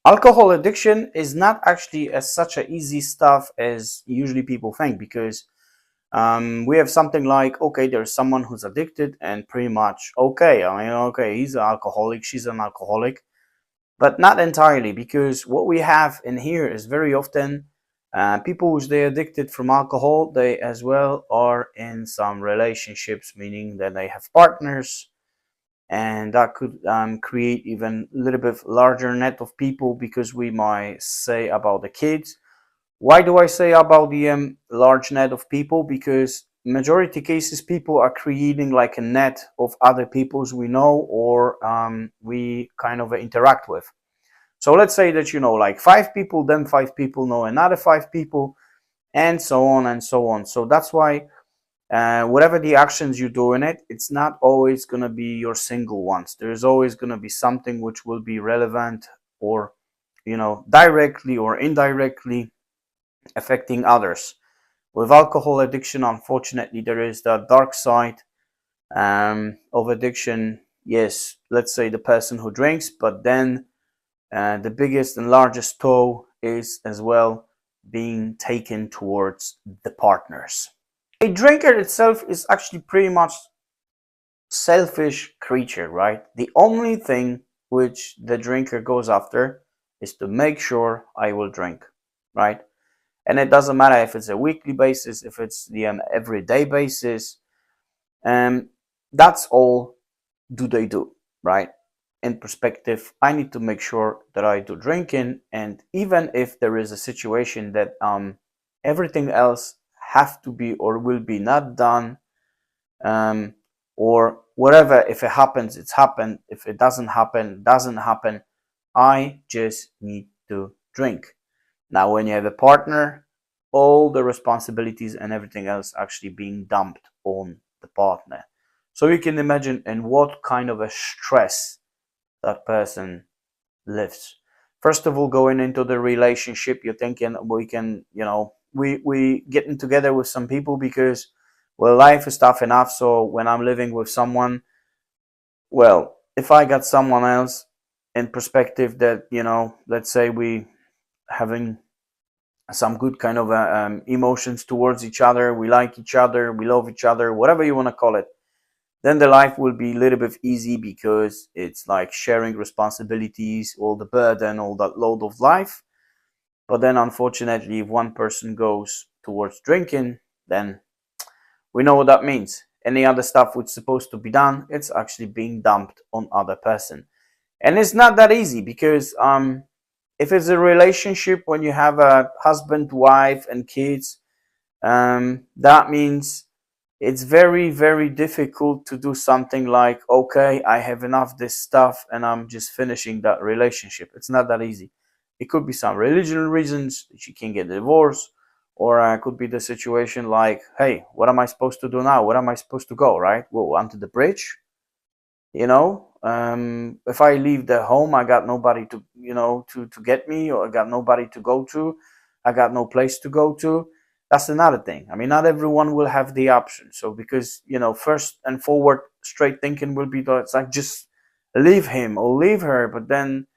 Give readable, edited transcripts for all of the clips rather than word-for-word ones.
Alcohol addiction is not actually as such a easy stuff as usually people think, because we have something like, okay, there's someone who's addicted and pretty much okay. I mean, okay, he's an alcoholic, she's an alcoholic, but not entirely, because what we have in here is very often people who stay addicted from alcohol, they as well are in some relationships, meaning that they have partners, and that could create even a little bit larger net of people, because we might say about the kids. Why do I say about the large net of people? Because majority cases people are creating like a net of other peoples we know, or we kind of interact with. So let's say that you know like 5 people, then 5 people know another 5 people, and so on and so on. So that's why whatever the actions you do in it, it's not always going to be your single ones. There's always going to be something which will be relevant, or directly or indirectly affecting others. With alcohol addiction, unfortunately, there is the dark side of addiction. Yes, let's say the person who drinks, but then the biggest and largest toll is as well being taken towards the partners. A drinker itself is actually pretty much selfish creature, right? The only thing which the drinker goes after is to make sure I will drink, right? And it doesn't matter if it's a weekly basis, if it's the everyday basis. That's all do they do, right? In perspective, I need to make sure that I do drinking, and even if there is a situation that everything else have to be or will be not done, or whatever, if it happens, it's happened. If it doesn't happen, it doesn't happen. I just need to drink. Now, when you have a partner, all the responsibilities and everything else actually being dumped on the partner. So you can imagine in what kind of a stress that person lives. First of all, going into the relationship, you're thinking we can, we getting together with some people because, well, life is tough enough. So when I'm living with someone, well, if I got someone else in perspective that, let's say we having some good kind of emotions towards each other, we like each other, we love each other, whatever you want to call it, then the life will be a little bit easy, because it's like sharing responsibilities, all the burden, all that load of life. But then unfortunately, if one person goes towards drinking, then we know what that means. Any other stuff which is supposed to be done, it's actually being dumped on other person. And it's not that easy, because if it's a relationship when you have a husband, wife, and kids, that means it's very, very difficult to do something like, okay, I have enough this stuff and I'm just finishing that relationship. It's not that easy. It could be some religious reasons that you can get divorced, or it could be the situation like, hey, what am I supposed to do now? Where am I supposed to go, right? Well, onto the bridge. If I leave the home, I got nobody to to get me, or I got nobody to go to, I got no place to go to. That's another thing. I mean, not everyone will have the option. So because first and forward straight thinking will be that it's like, just leave him or leave her, but then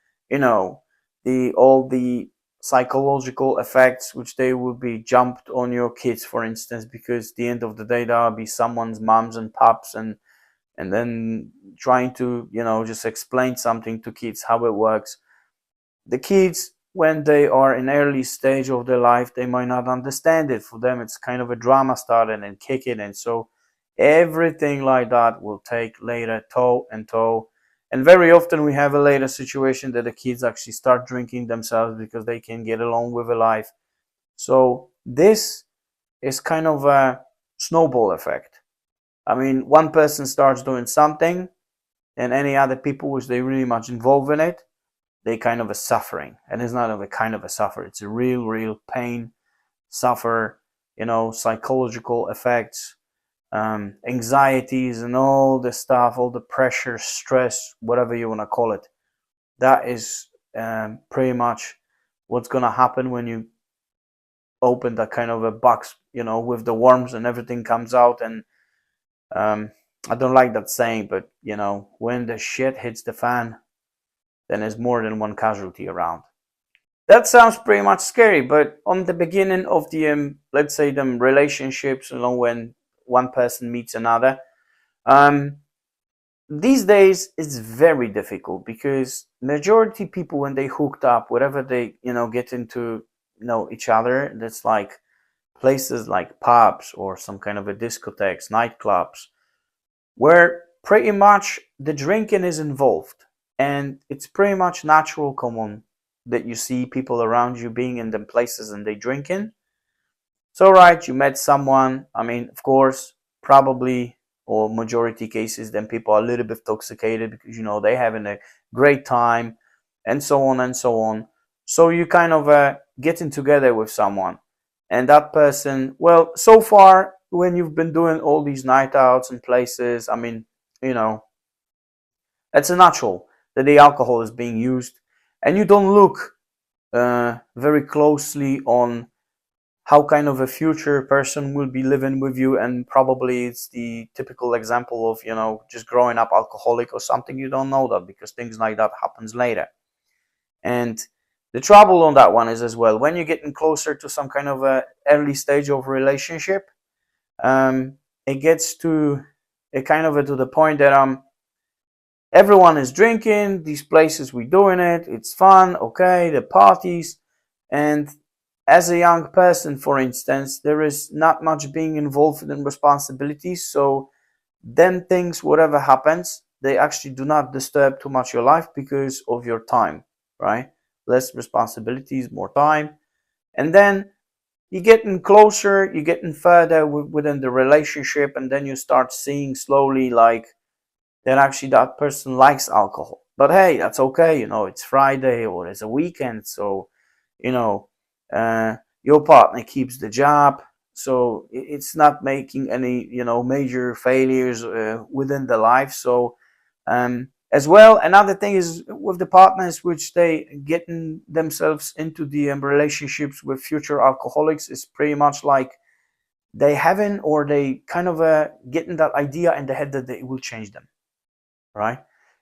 the all the psychological effects which they will be jumped on your kids, for instance, because at the end of the day there'll be someone's moms and pops, and then trying to just explain something to kids how it works. The kids, when they are in early stage of their life, they might not understand it. For them it's kind of a drama starting and kicking, and so everything like that will take later toll and toll. And very often we have a later situation that the kids actually start drinking themselves because they can get along with a life. So this is kind of a snowball effect. I mean, one person starts doing something, and any other people which they really much involved in it, they kind of a suffering. And it's not a kind of a suffer, it's a real pain, suffer, psychological effects, anxieties, and all the stuff, all the pressure, stress, whatever you want to call it. That is pretty much what's going to happen when you open that kind of a box, with the worms and everything comes out. And I don't like that saying, but when the shit hits the fan, then there's more than one casualty around. That sounds pretty much scary, but on the beginning of the let's say them relationships, when one person meets another, um, these days it's very difficult because majority people when they hooked up, whatever they get into know each other, that's like places like pubs or some kind of a discotheques, nightclubs, where pretty much the drinking is involved, and it's pretty much natural common that you see people around you being in them places and they drinking. So right, you met someone. I mean, of course, probably or majority cases, then people are a little bit intoxicated because they having a great time, and so on and so on. So you kind of getting together with someone, and that person. Well, so far when you've been doing all these night outs and places, I mean, you know, it's a natural that the alcohol is being used, and you don't look very closely on how kind of a future person will be living with you, and probably it's the typical example of just growing up alcoholic or something. You don't know that because things like that happens later. And the trouble on that one is as well, when you're getting closer to some kind of a early stage of relationship, it gets to a kind of to the point that everyone is drinking, these places we doing it, it's fun, okay, the parties. And as a young person, for instance, there is not much being involved in responsibilities, so then things, whatever happens, they actually do not disturb too much your life because of your time, right? Less responsibilities, more time. And then you're getting closer, you're getting further within the relationship, and then you start seeing slowly like that actually that person likes alcohol. But hey, that's okay, it's Friday or it's a weekend, so you know, your partner keeps the job, so it's not making any major failures within the life. So as well, another thing is with the partners which they getting themselves into the relationships with future alcoholics is pretty much like they haven't, or they kind of getting that idea in the head that they will change them, right?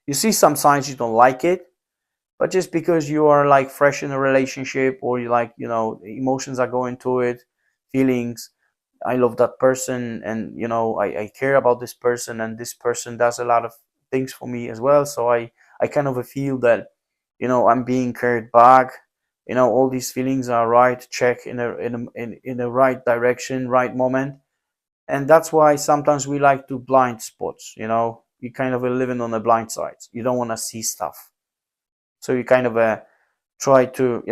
You see some signs you don't like it, but just because you are like fresh in a relationship, or you like emotions are going to it, feelings, I love that person, and I care about this person, and this person does a lot of things for me as well, so I kind of feel that I'm being carried back, all these feelings are right, check in a right direction, right moment. And that's why sometimes we like to blind spots, you kind of living on the blind sides, you don't want to see stuff, so you kind of try to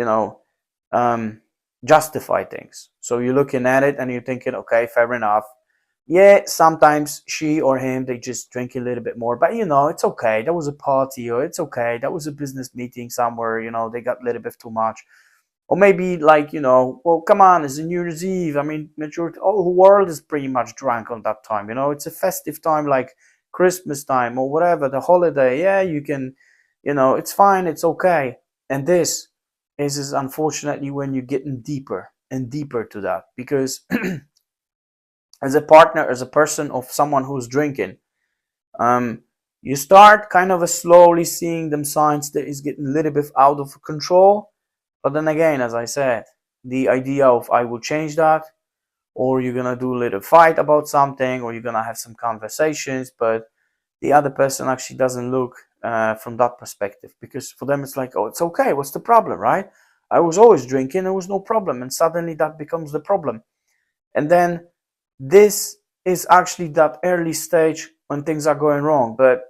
um, justify things. So you're looking at it and you're thinking, okay, fair enough, yeah, sometimes she or him, they just drink a little bit more, but it's okay, that was a party, or it's okay, that was a business meeting somewhere, they got a little bit too much. Or maybe like, well, come on, it's a New Year's Eve. I mean, majority, all the world is pretty much drunk on that time. It's a festive time like Christmas time or whatever, the holiday. Yeah, you can, it's fine, it's okay. And this is unfortunately when you're getting deeper and deeper to that. Because as a partner, as a person of someone who's drinking, um, you start kind of slowly seeing them signs that is getting a little bit out of control. But then again, as I said, the idea of I will change that, or you're gonna do a little fight about something, or you're gonna have some conversations, but the other person actually doesn't look from that perspective, because for them it's like, oh, it's okay, what's the problem, right? I was always drinking, there was no problem, and suddenly that becomes the problem. And then this is actually that early stage when things are going wrong, but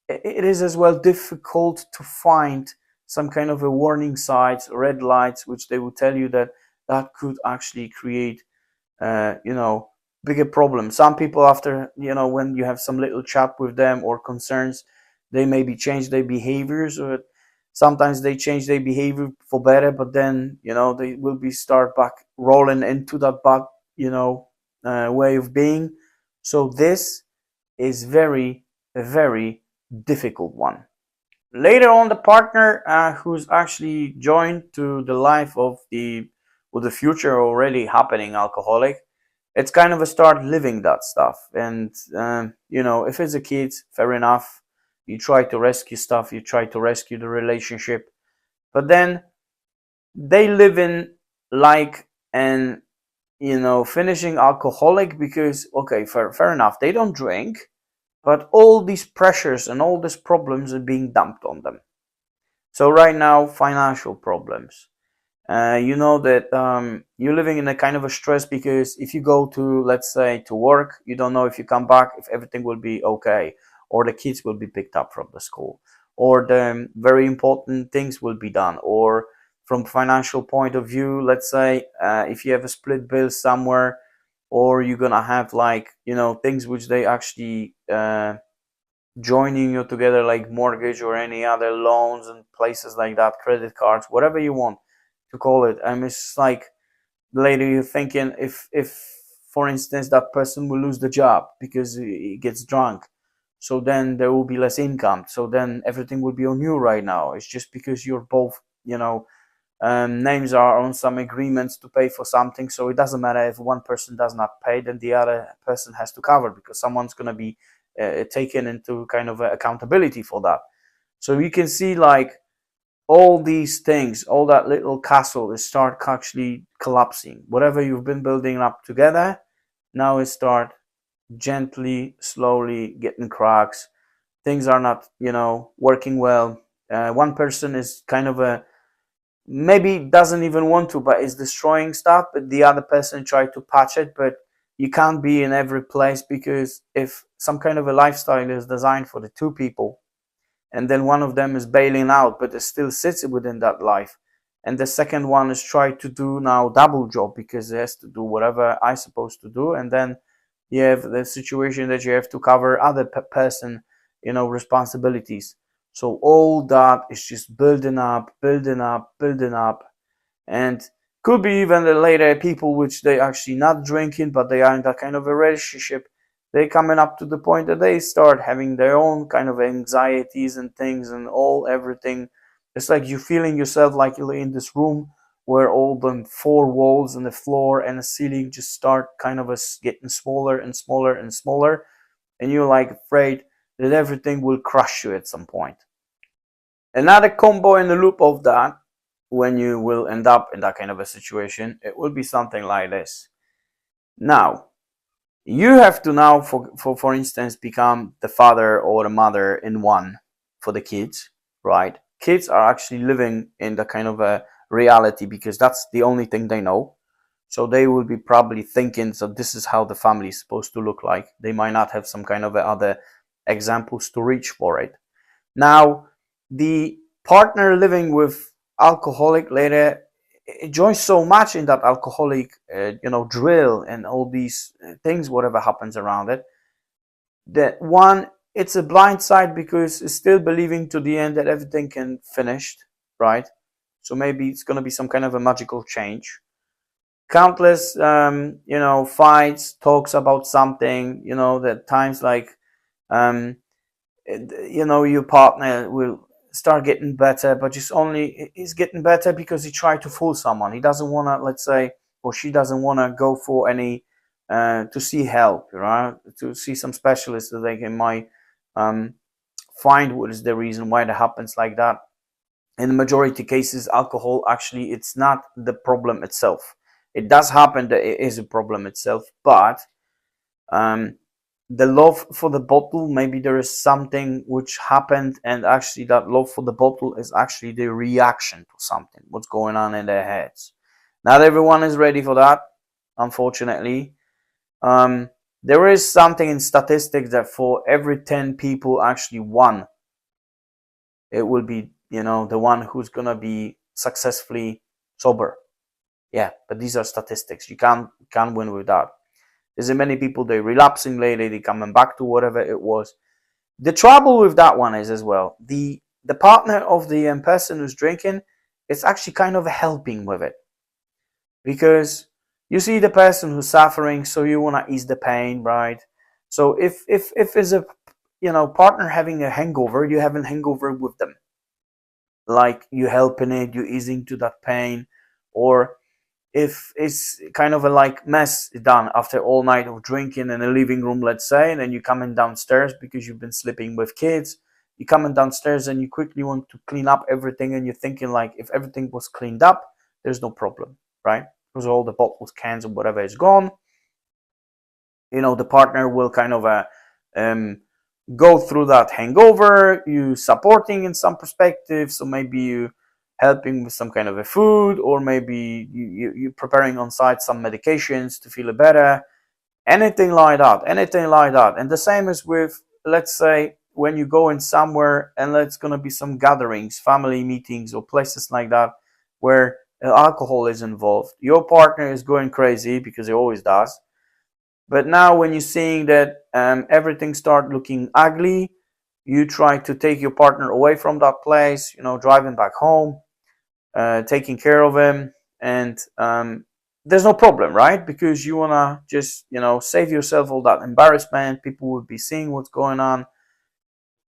it is as well difficult to find some kind of a warning signs, red lights, which they will tell you that that could actually create bigger problems. Some people, after when you have some little chat with them or concerns, they maybe change their behaviors, or sometimes they change their behavior for better, but then they will be start back rolling into that bad way of being. So this is a very difficult one. Later on, the partner who's actually joined to the life of the with the future already happening alcoholic, it's kind of a start living that stuff. And if it's a kid, fair enough, you try to rescue stuff, you try to rescue the relationship, but then they live in like an, finishing alcoholic, because okay, fair enough, they don't drink, but all these pressures and all these problems are being dumped on them. So right now, financial problems. You know that you're living in a kind of a stress, because if you go to, let's say, to work, you don't know if you come back if everything will be okay, or the kids will be picked up from the school, or the very important things will be done, or from financial point of view, let's say, if you have a split bill somewhere, or you're gonna have like, things which they actually joining you together, like mortgage or any other loans and places like that, credit cards, whatever you want to call it. I mean, it's like later you're thinking, if for instance that person will lose the job because he gets drunk, so then there will be less income, so then everything will be on you right now. It's just because you're both, names are on some agreements to pay for something, so it doesn't matter if one person does not pay, then the other person has to cover, because someone's going to be taken into kind of accountability for that. So you can see like all these things, all that little castle is start actually collapsing. Whatever you've been building up together, now it start gently, slowly getting cracks. Things are not, working well. One person is kind of a, maybe doesn't even want to, but is destroying stuff, but the other person try to patch it. But you can't be in every place, because if some kind of a lifestyle is designed for the two people, and then one of them is bailing out but it still sits within that life, and the second one is trying to do now double job because it has to do whatever I supposed to do, and then you have the situation that you have to cover other person, responsibilities. So all that is just building up, building up, building up. And could be even the later people which they actually not drinking, but they are in that kind of a relationship, they coming up to the point that they start having their own kind of anxieties and things and all everything. It's like you feeling yourself like you're in this room where all the four walls and the floor and the ceiling just start kind of getting smaller and smaller and smaller, and you're like afraid that everything will crush you at some point. Another combo in the loop of that, when you will end up in that kind of a situation, it will be something like this. Now, you have to now, for instance, become the father or the mother in one for the kids, right? Kids are actually living in the kind of a reality, because that's the only thing they know. So they will be probably thinking, so this is how the family is supposed to look like. They might not have some kind of other examples to reach for it. Now, the partner living with alcoholic later enjoys so much in that alcoholic, drill and all these things, whatever happens around it, that one, it's a blind side, because it's still believing to the end that everything can finish, right? So maybe it's going to be some kind of a magical change. Countless, fights, talks about something, that times like, um, your partner will start getting better, but he's getting better because he tried to fool someone. He doesn't want to, let's say, or she doesn't want to go for any to see help, right? To see some specialist that they can might find what is the reason why it happens like that. In the majority of cases, alcohol actually, it's not the problem itself. It does happen that it is a problem itself, but um, the love for the bottle, maybe there is something which happened, and actually that love for the bottle is actually the reaction to something what's going on in their heads. Not everyone is ready for that, unfortunately. There is something in statistics that for every 10 people, actually one, it will be, the one who's gonna be successfully sober. Yeah, but these are statistics. You can't win with that. There's many people, they relapsing later, they coming back to whatever it was. The trouble with that one is as well, the partner of the person who's drinking is actually kind of helping with it, because you see the person who's suffering, so you want to ease the pain, right? So if is a partner having a hangover, you have a hangover with them, like you helping it, you easing to that pain. Or if it's kind of a like mess done after all night of drinking in a living room, let's say, and then you coming downstairs because you've been sleeping with kids, you coming downstairs and you quickly want to clean up everything, and you're thinking like, if everything was cleaned up, there's no problem, right? Because all the bottles, cans, or whatever is gone. The partner will kind of um, go through that hangover, you supporting in some perspective, so maybe you helping with some kind of a food, or maybe you preparing on site some medications to feel better, anything like that, and the same is with, let's say, when you go in somewhere and it's going to be some gatherings, family meetings, or places like that where alcohol is involved. Your partner is going crazy because he always does. But now when you're seeing that everything start looking ugly, you try to take your partner away from that place, driving back home, taking care of him, and there's no problem, right? Because you want to just, save yourself all that embarrassment. People will be seeing what's going on.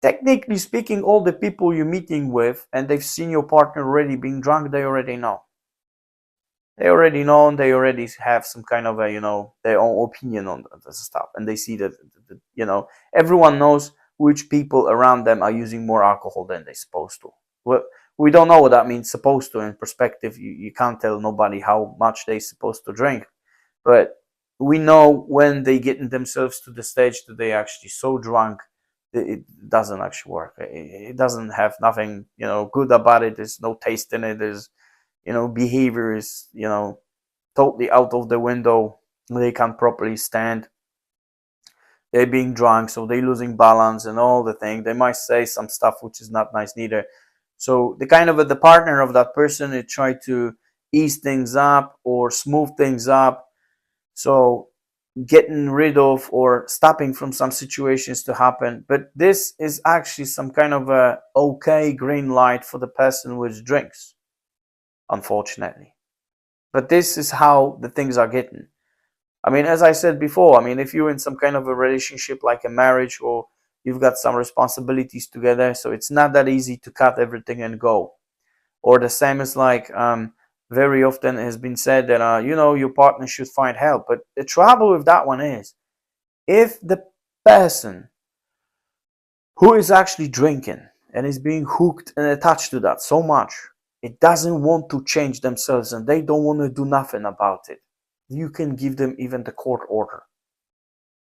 Technically speaking, all the people you're meeting with and they've seen your partner already being drunk, they already know. They already know, and they already have some kind of their own opinion on this stuff, and they see that everyone knows which people around them are using more alcohol than they're supposed to. Well, we don't know what that means, supposed to. In perspective, you can't tell nobody how much they're supposed to drink, but we know when they get themselves to the stage that they actually so drunk it doesn't actually work. It doesn't have nothing good about it. There's no taste in it. There's behavior is totally out of the window. They can't properly stand. They're being drunk, so they're losing balance and all the thing. They might say some stuff which is not nice neither. So the partner of that person, it try to ease things up or smooth things up, so getting rid of or stopping from some situations to happen. But this is actually some kind of a okay green light for the person which drinks, unfortunately. But this is how the things are getting. I mean, as I said before, I mean, if you're in some kind of a relationship like a marriage, or you've got some responsibilities together, so it's not that easy to cut everything and go. Or the same as like very often has been said that your partner should find help. But the trouble with that one is, if the person who is actually drinking and is being hooked and attached to that so much, it doesn't want to change themselves and they don't want to do nothing about it, you can give them even the court order.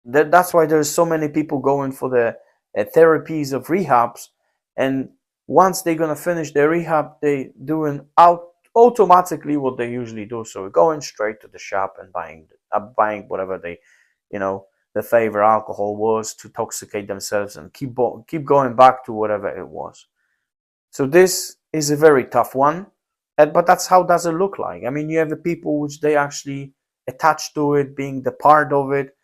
That's why there's so many people going for the therapies of rehabs, and once they're gonna finish their rehab, they doing out automatically what they usually do. So going straight to the shop and buying whatever they, the favorite alcohol was to intoxicate themselves and keep going back to whatever it was. So this is a very tough one, but that's how does it look like. I mean, you have the people which they actually attach to it, being the part of it.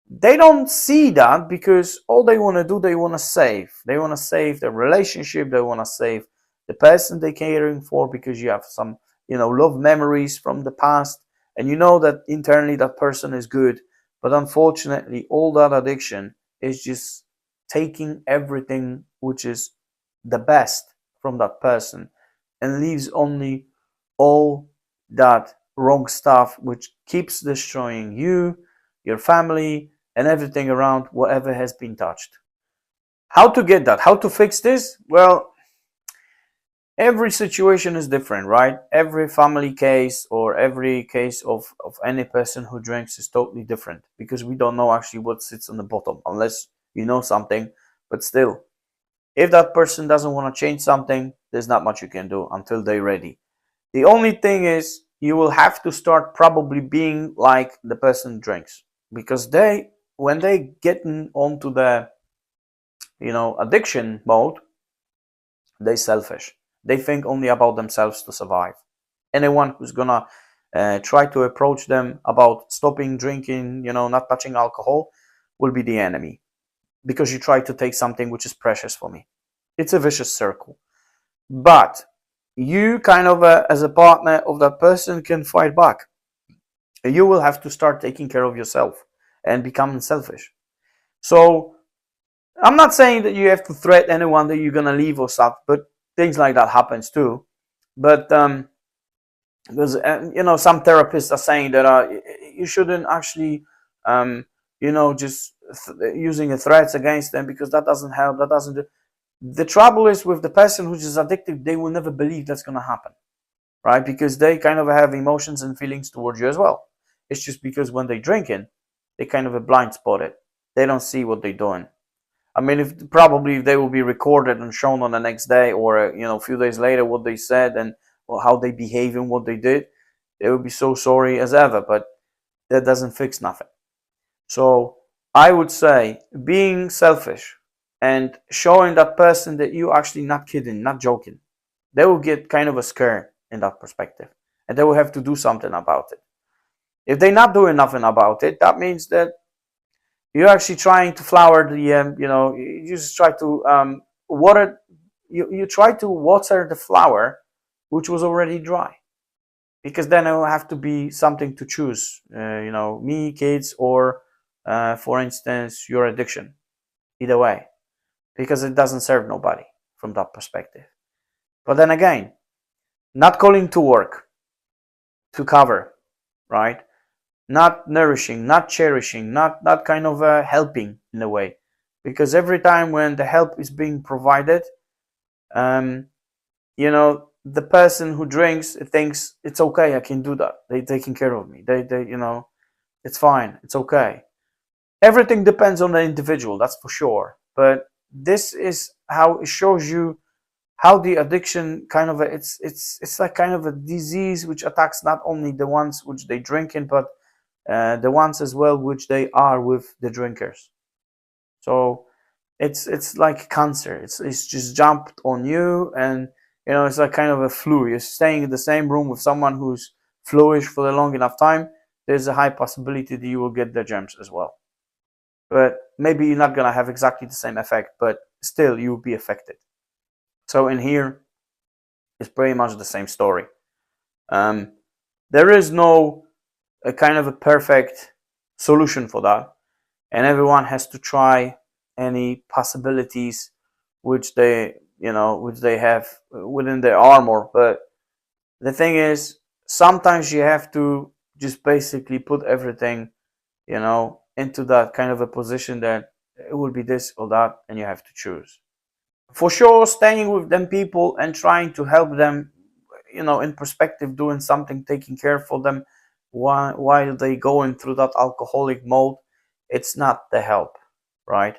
They don't see that because all they want to do, they want to save. They want to save the relationship. They want to save the person they're caring for, because you have some, love memories from the past, and you know that internally that person is good. But unfortunately, all that addiction is just taking everything which is the best from that person and leaves only all that wrong stuff, which keeps destroying you, your family, and everything around whatever has been touched. How to get that? How to fix this? Well, every situation is different, right? Every family case or every case of any person who drinks is totally different, because we don't know actually what sits on the bottom, unless you know something. But still, if that person doesn't want to change something, there's not much you can do until they're ready. The only thing is, you will have to start probably being like the person drinks, because when they get onto the addiction mode, they selfish. They think only about themselves to survive. Anyone who's gonna try to approach them about stopping drinking, not touching alcohol, will be the enemy, because you try to take something which is precious for me. It's a vicious circle. But you kind of as a partner of that person can fight back. You will have to start taking care of yourself and becoming selfish. So I'm not saying that you have to threat anyone that you're gonna leave or stuff, but things like that happens too. But because some therapists are saying that you shouldn't actually just using a threats against them, because that doesn't help. That doesn't do. The trouble is with the person who's just addicted, they will never believe that's gonna happen. right? Because they kind of have emotions and feelings towards you as well. It's just because when they drinking, they kind of a blind spot it. They don't see what they're doing. I mean, if they will be recorded and shown on the next day, or a few days later, what they said and how they behave and what they did, they will be so sorry as ever. But that doesn't fix nothing. So I would say being selfish and showing that person that you actually not kidding, not joking, they will get kind of a scare in that perspective, and they will have to do something about it. If they're not doing nothing about it, that means that you're actually trying to flower the, you just try to water, you try to water the flower, which was already dry, because then it will have to be something to choose, me, kids, or, for instance, your addiction. Either way, because it doesn't serve nobody from that perspective. But then again, not calling to work to cover, right? Not nourishing, not cherishing, not kind of helping in a way, because every time when the help is being provided, um, the person who drinks thinks it's okay, I can do that. They taking care of me. They it's fine, it's okay. Everything depends on the individual, that's for sure. But this is how it shows you how the addiction kind of it's like kind of a disease which attacks not only the ones which they drink in, but the ones as well which they are with the drinkers. So it's like cancer. It's just jumped on you, and it's like kind of a flu. You're staying in the same room with someone who's fluish for a long enough time. There's a high possibility that you will get the germs as well. But maybe you're not gonna have exactly the same effect, but still you'll be affected. So in here, it's pretty much the same story. There is no a kind of a perfect solution for that, and everyone has to try any possibilities which they have within their armor. But the thing is, sometimes you have to just basically put everything into that kind of a position that it will be this or that, and you have to choose. For sure, staying with them people and trying to help them, in perspective, doing something, taking care for them while they going through that alcoholic mode, it's not the help, right?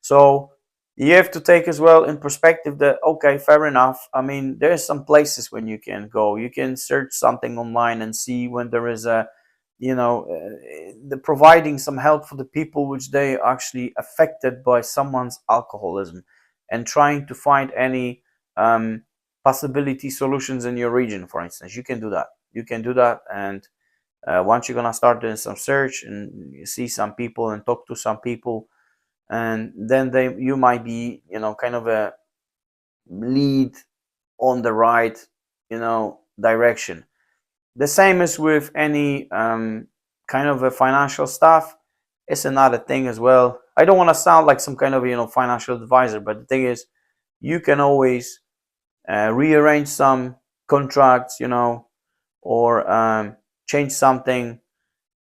So you have to take as well in perspective that, okay, fair enough. I mean, there's some places when you can go. You can search something online and see when there is the providing some help for the people which they are actually affected by someone's alcoholism, and trying to find any possibility solutions in your region. For instance, you can do that. And once you're gonna start doing some search and you see some people and talk to some people, and then you might be kind of a lead on the right direction. The same as with any kind of a financial stuff. It's another thing as well. I don't want to sound like some kind of financial advisor, but the thing is, you can always rearrange some contracts, or change something,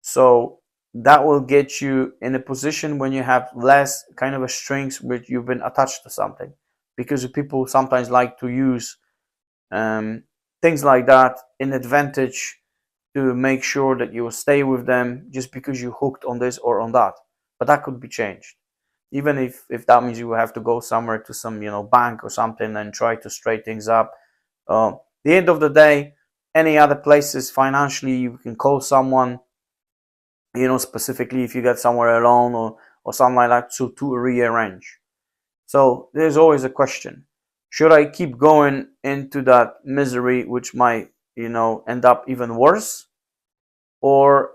so that will get you in a position when you have less kind of a strings which you've been attached to something, because people sometimes like to use things like that in advantage to make sure that you will stay with them just because you hooked on this or on that. But that could be changed, even if that means you will have to go somewhere to some bank or something and try to straighten things up. The end of the day, any other places financially, you can call someone, specifically if you get somewhere alone or something like that, to rearrange. So there's always a question: should I keep going into that misery, which might end up even worse, or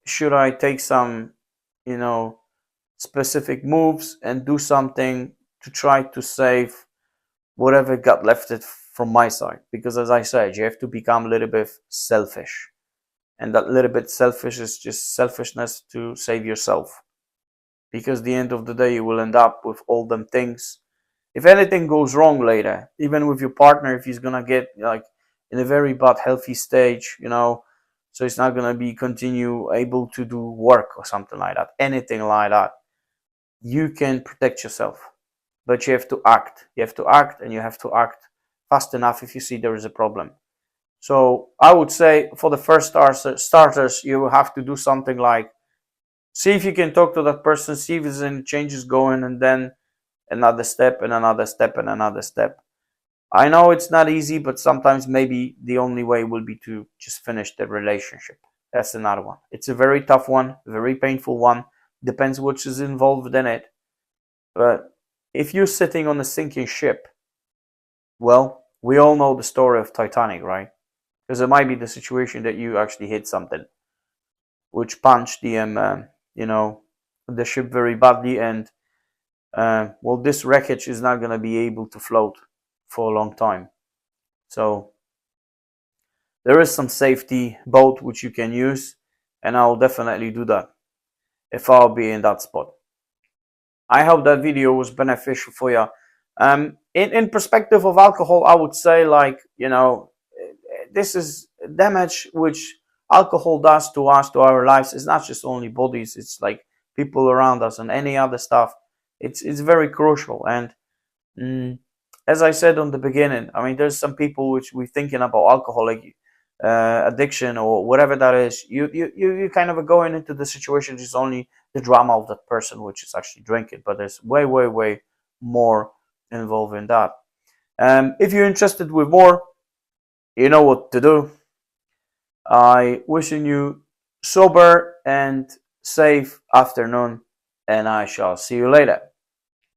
should I take some specific moves and do something to try to save whatever got left it from my side? Because as I said, you have to become a little bit selfish, and that little bit selfish is just selfishness to save yourself, because the end of the day you will end up with all them things. If anything goes wrong later, even with your partner, if he's gonna get like in a very bad healthy stage, so he's not gonna be continue able to do work or something like that, anything like that, you can protect yourself. But you have to act, and you have to act fast enough if you see there is a problem. So I would say for the first starters, you have to do something like see if you can talk to that person, see if there's any changes going, and then another step and another step and another step. I know it's not easy, but sometimes maybe the only way will be to just finish the relationship. That's another one. It's a very tough one, very painful one. Depends what is involved in it. But if you're sitting on a sinking ship, well, we all know the story of Titanic, right? Because it might be the situation that you actually hit something which punched you know, the ship very badly, and well, this wreckage is not going to be able to float for a long time. So there is some safety boat which you can use, and I'll definitely do that if I'll be in that spot. I hope that video was beneficial for you. In perspective of alcohol, I would say, like, you know, this is damage which alcohol does to us, to our lives. It's not just only bodies, it's like people around us and any other stuff. It's very crucial. And as I said on the beginning, I mean, there's some people which we're thinking about alcohol, like addiction or whatever that is. You kind of are going into the situation just only the drama of that person which is actually drinking, but there's way more involved in that. If you're interested with more, you know what to do. I wishing you sober and safe afternoon, and I shall see you later.